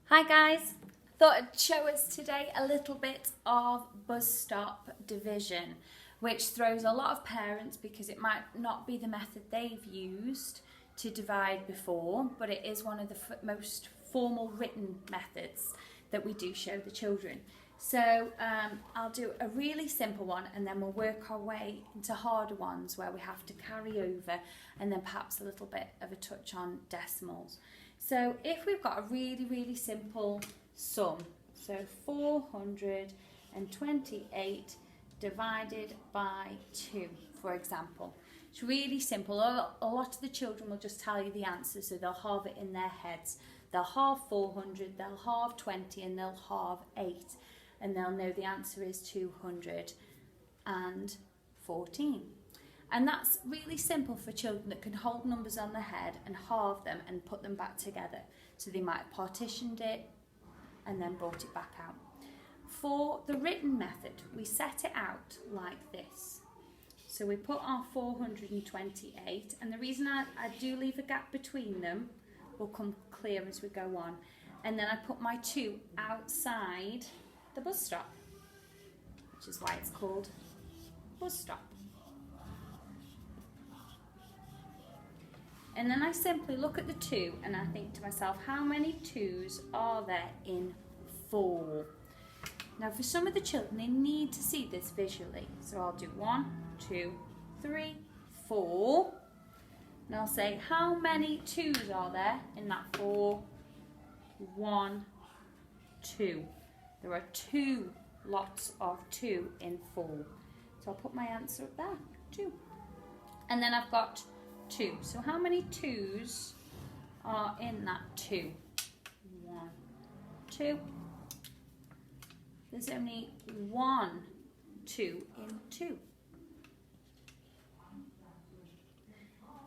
Hi guys, thought I'd show us today a little bit of bus stop division, which throws a lot of parents because it might not be the method they've used to divide before, but it is one of the most formal written methods that we do show the children. So I'll do a really simple one and then we'll work our way into harder ones where we have to carry over and then perhaps a little bit of a touch on decimals. So if we've got a really simple sum, so 428 divided by 2, for example. It's really simple. A lot of the children will just tell you the answer, so they'll halve it in their heads. They'll halve 400, they'll halve 20 and they'll halve 8. And they'll know the answer is 214. And that's really simple for children that can hold numbers on their head and halve them and put them back together. So they might have partitioned it and then brought it back out. For the written method, we set it out like this. So we put our 428, and the reason I do leave a gap between them will come clear as we go on. And then I put my 2 outside the bus stop, which is why it's called bus stop. And then I simply look at the 2 and I think to myself, how many 2s are there in 4? Now for some of the children, they need to see this visually. So I'll do 1, 2, 3, 4. And I'll say, how many 2s are there in that 4? 1, 2. There are 2 lots of 2 in 4. So I'll put my answer up there, 2. And then I've got 2. So how many 2s are in that 2? 1, 2. There's only 1 2 in 2.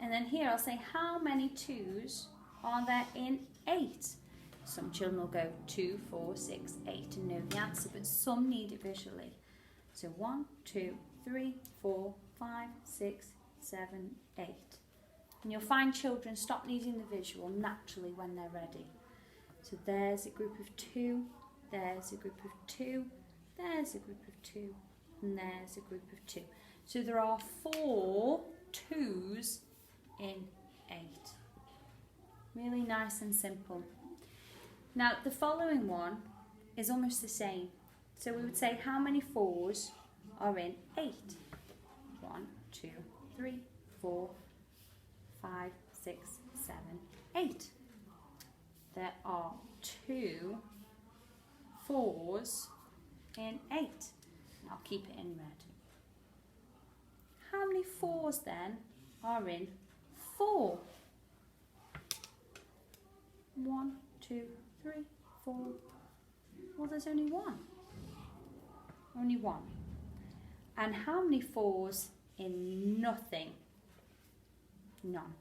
And then here I'll say, how many 2s are there in 8? Some children will go 2, 4, 6, 8 and know the answer, but some need it visually. So 1, 2, 3, 4, 5, 6, 7, 8. And you'll find children stop needing the visual naturally when they're ready. So there's a group of 2, there's a group of 2, there's a group of 2, and there's a group of 2. So there are 4 2s in 8. Really nice and simple. Now the following one is almost the same. So we would say, how many 4s are in 8? 1, 2, 3, 4, 5, 6, 7, 8. There are 2 4s in 8. And I'll keep it in red. How many 4s then are in 4? 1, 2, 3, 4. Well, there's only 1. Only 1. And how many 4s in nothing? None.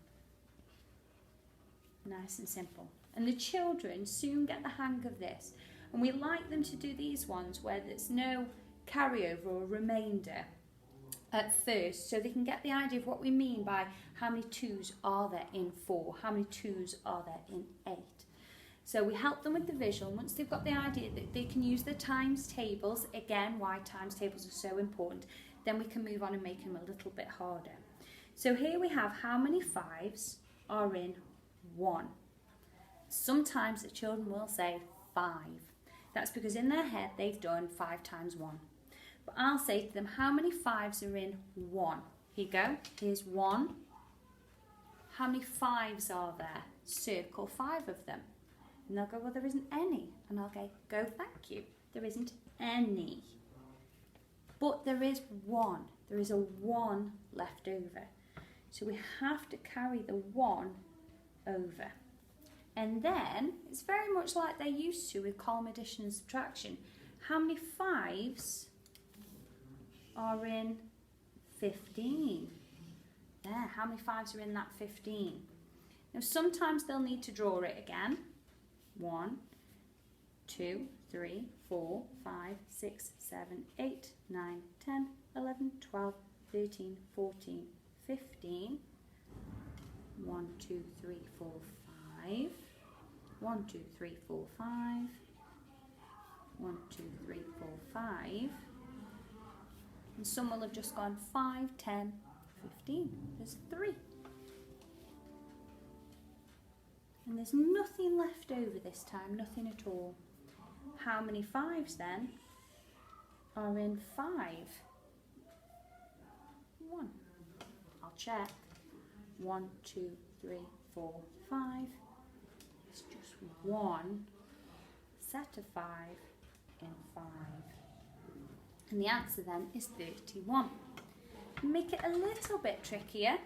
Nice and simple. And the children soon get the hang of this. And we like them to do these ones where there's no carryover or remainder at first, so they can get the idea of what we mean by how many 2s are there in 4, how many 2s are there in 8. So we help them with the visual. Once they've got the idea that they can use the times tables, again, why times tables are so important, then we can move on and make them a little bit harder. So here we have how many 5s are in 1. Sometimes the children will say 5. That's because in their head they've done 5 times 1. But I'll say to them, how many 5s are in 1? Here you go. Here's 1. How many 5s are there? Circle 5 of them. And they'll go, well, there isn't any. And I'll go, thank you. There isn't any. But there is 1. There is a 1 left over. So we have to carry the 1 over. And then, it's very much like they're used to with column addition and subtraction. How many 5s are in 15? There, how many 5s are in that 15? Now, sometimes they'll need to draw it again. 1, 2, 3, 4, 5, 6, 7, 8, 9, 10, 11, 12, 13, 14, 15. 1, 2, 3, 4, 5. 1, 2, 3, 4, 5. 1, 2, 3, 4, 5. And some will have just gone 5, 10, 15. There's 3. And there's nothing left over this time, nothing at all. How many 5s then are in 5? 1. I'll check. 1, 2, 3, 4, 5. It's just one set of 5 in 5. And the answer then is 31. Make it a little bit trickier.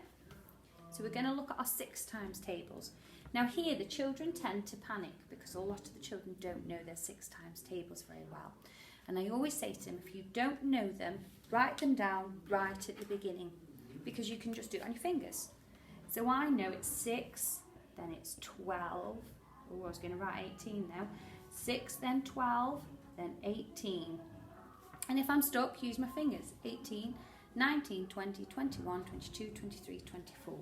So we're going to look at our 6 times tables. Now here the children tend to panic because a lot of the children don't know their 6 times tables very well. And I always say to them, if you don't know them, write them down right at the beginning, because you can just do it on your fingers. So I know it's 6, then it's 12. Oh, I was going to write 18 now. 6, then 12, then 18. And if I'm stuck, use my fingers. 18, 19, 20, 21, 22, 23, 24.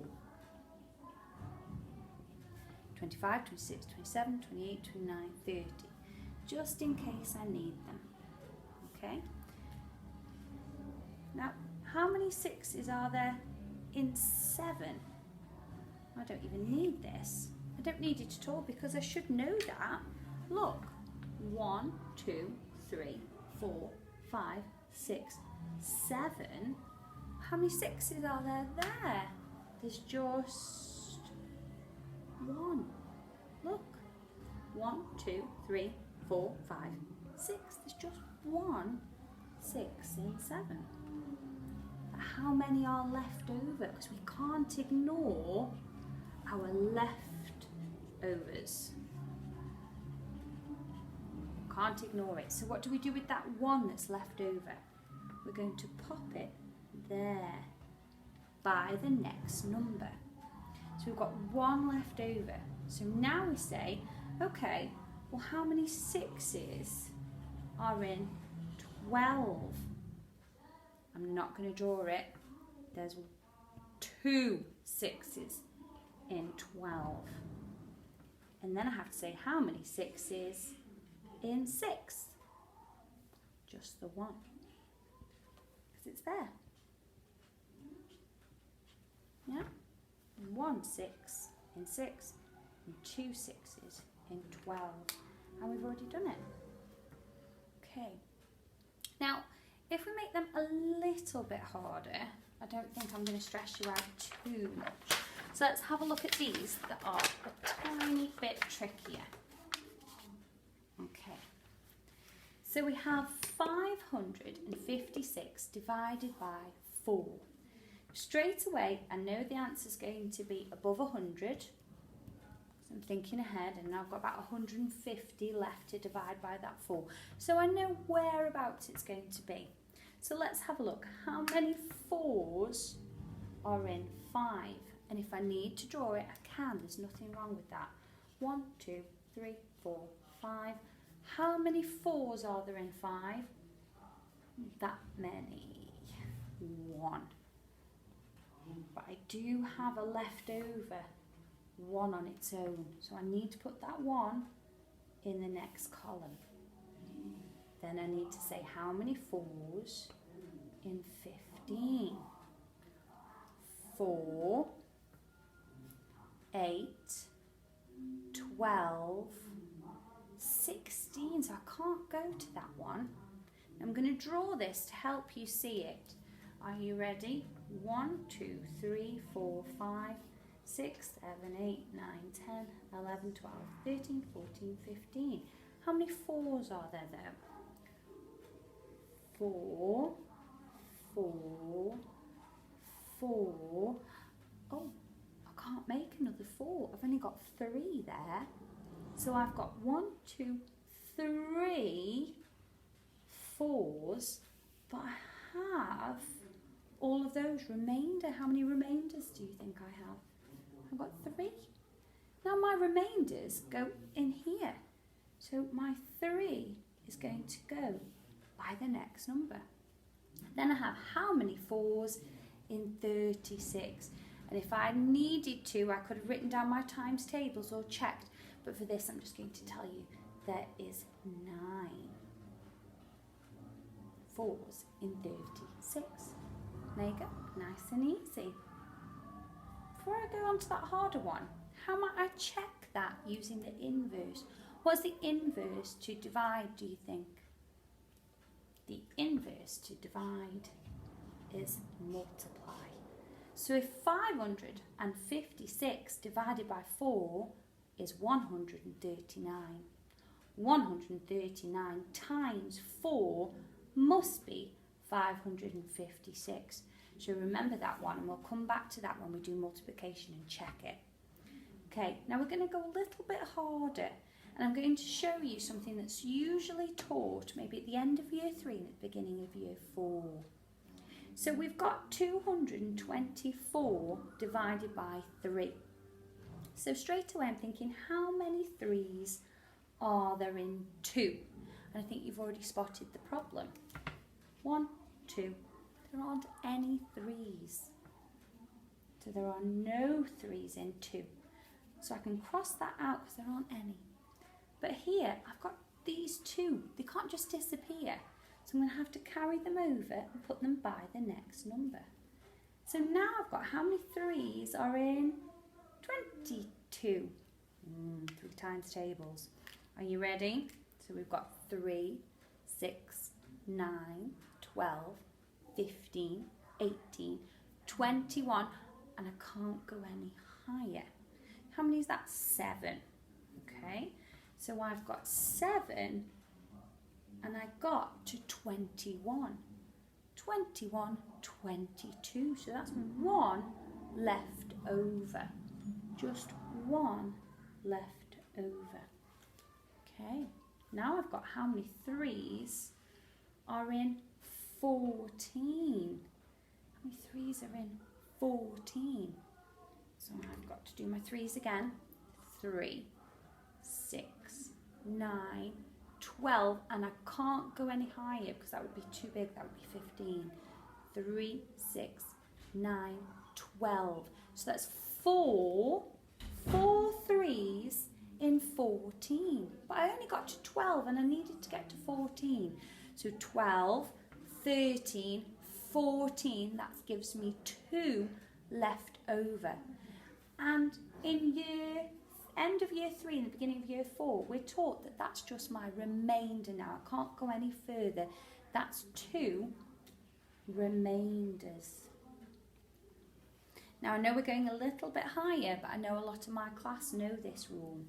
25, 26, 27, 28, 29, 30. Just in case I need them. Okay? Now, how many 6s are there in 7? I don't even need this. I don't need it at all because I should know that. Look. 1, 2, 3, 4, 5, 6, 7. How many 6s are there there? There's just 1. Look. 1, 2, 3, 4, 5, 6. There's just 1 6 in 7. But how many are left over? Because we can't ignore our leftovers. Can't ignore it. So what do we do with that 1 that's left over? We're going to pop it there by the next number. So we've got 1 left over. So now we say, okay, well, how many 6s are in 12? I'm not going to draw it. There's 2 6s in 12. And then I have to say how many 6s in 6? Just the 1. Because it's there. Yeah? 1 6 in 6 and 2 6s in 12. And we've already done it. Okay. Now, if we make them a little bit harder, I don't think I'm going to stress you out too much. So let's have a look at these that are a tiny bit trickier. Okay. So we have 556 divided by 4. Straight away, I know the answer is going to be above 100. I'm thinking ahead, and I've got about 150 left to divide by that 4. So I know whereabouts it's going to be. So let's have a look. How many 4s are in 5? And if I need to draw it, I can. There's nothing wrong with that. 1, 2, 3, 4, 5. How many 4s are there in 5? That many. 1. But I do have a leftover 1 on its own. So I need to put that 1 in the next column. Then I need to say how many 4s in 15. 4, 8, 12, 16. So I can't go to that one. I'm going to draw this to help you see it. Are you ready? 1, 2, 3, 4, 5, 6, 7, 8, 9, 10, 11, 12, 13, 14, 15. How many 4s are there though? 4, 4, 4. Oh, I can't make another 4. I've only got 3 there. So I've got 1, 2, 3 4s, but I have all of those remainder. How many remainders do you think I have? I've got 3. Now my remainders go in here. So my 3 is going to go by the next number. Then I have how many 4s in 36? And if I needed to, I could have written down my times tables or checked. But for this, I'm just going to tell you there is 9 4s in 36. There you go, nice and easy. Before I go on to that harder one, how might I check that using the inverse? What's the inverse to divide, do you think? The inverse to divide is multiply. So if 556 divided by 4 is 139, 139 times 4 must be 556. So remember that one, and we'll come back to that when we do multiplication and check it. Okay, now we're going to go a little bit harder, and I'm going to show you something that's usually taught maybe at the end of year 3 and at the beginning of year 4. So we've got 224 divided by 3. So straight away I'm thinking, how many 3s are there in 2? And I think you've already spotted the problem. 1, 2. There aren't any 3s. So there are no 3s in 2. So I can cross that out because there aren't any. But here I've got these 2. They can't just disappear. So I'm going to have to carry them over and put them by the next number. So now I've got how many 3s are in 22? 3 times tables. Are you ready? So we've got 3, 6, 9, 12, 15, 18, 21, and I can't go any higher. How many is that? 7. Okay, so I've got 7 and I got to 21. 21, 22, so that's 1 left over. Just 1 left over. Okay, now I've got how many 3s are in 14. How many 3s are in 14? So I've got to do my 3s again. 3, 6, 9, 12, and I can't go any higher because that would be too big, that would be 15. 3, 6, 9, 12. So that's 4 3s in 14. But I only got to 12 and I needed to get to 14. So 12, 13, 14, that gives me 2 left over. And in end of year 3 and the beginning of year 4, we're taught that that's just my remainder now. I can't go any further. That's 2 remainders. Now I know we're going a little bit higher, but I know a lot of my class know this rule.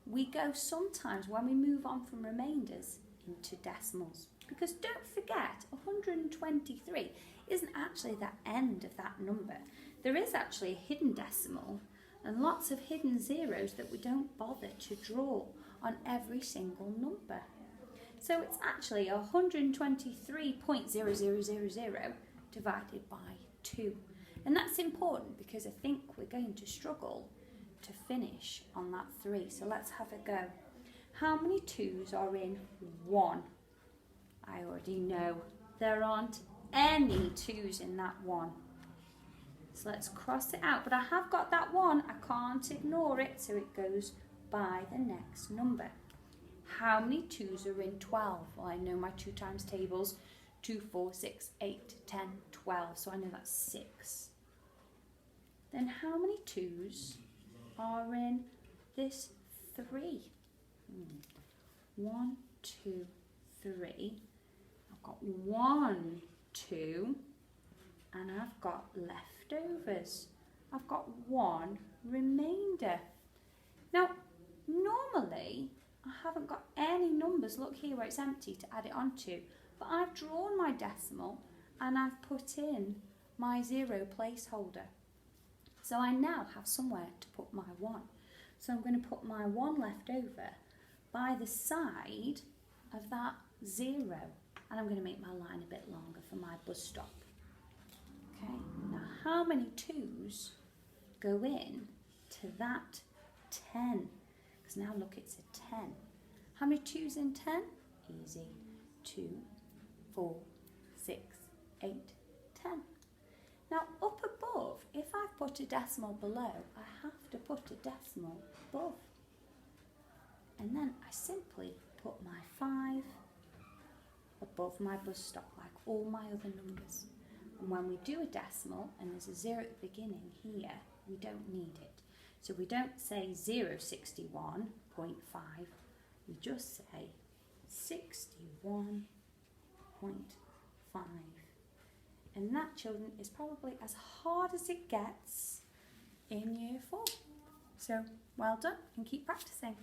We go sometimes when we move on from remainders into decimals. Because don't forget, 123 isn't actually the end of that number. There is actually a hidden decimal and lots of hidden zeros that we don't bother to draw on every single number. So it's actually 123.0000 divided by 2. And that's important because I think we're going to struggle to finish on that 3. So let's have a go. How many 2s are in 1? I already know. There aren't any 2s in that 1. So let's cross it out. But I have got that 1. I can't ignore it. So it goes by the next number. How many 2s are in 12? Well, I know my 2 times tables. 2, 4, 6, 8, 10, 12. So I know that's 6. Then how many 2s are in this 3? 1, 2, 3. I've got 1, 2, and I've got leftovers. I've got 1 remainder. Now, normally, I haven't got any numbers, look here where it's empty, to add it onto, but I've drawn my decimal and I've put in my 0 placeholder. So I now have somewhere to put my 1. So I'm going to put my 1 left over by the side of that 0. And I'm going to make my line a bit longer for my bus stop. Okay, now how many 2s go in to that 10? Because now look, it's a 10. How many 2s in 10? Easy. 2, 4, 6, 8, 10. Now up above, if I've put a decimal below, I have to put a decimal above. and then I simply put my 5 above my bus stop like all my other numbers. And when we do a decimal and there's a 0 at the beginning here, we don't need it. So we don't say 061.5, we just say 61.5. And that, children, is probably as hard as it gets in year 4. So well done and keep practicing.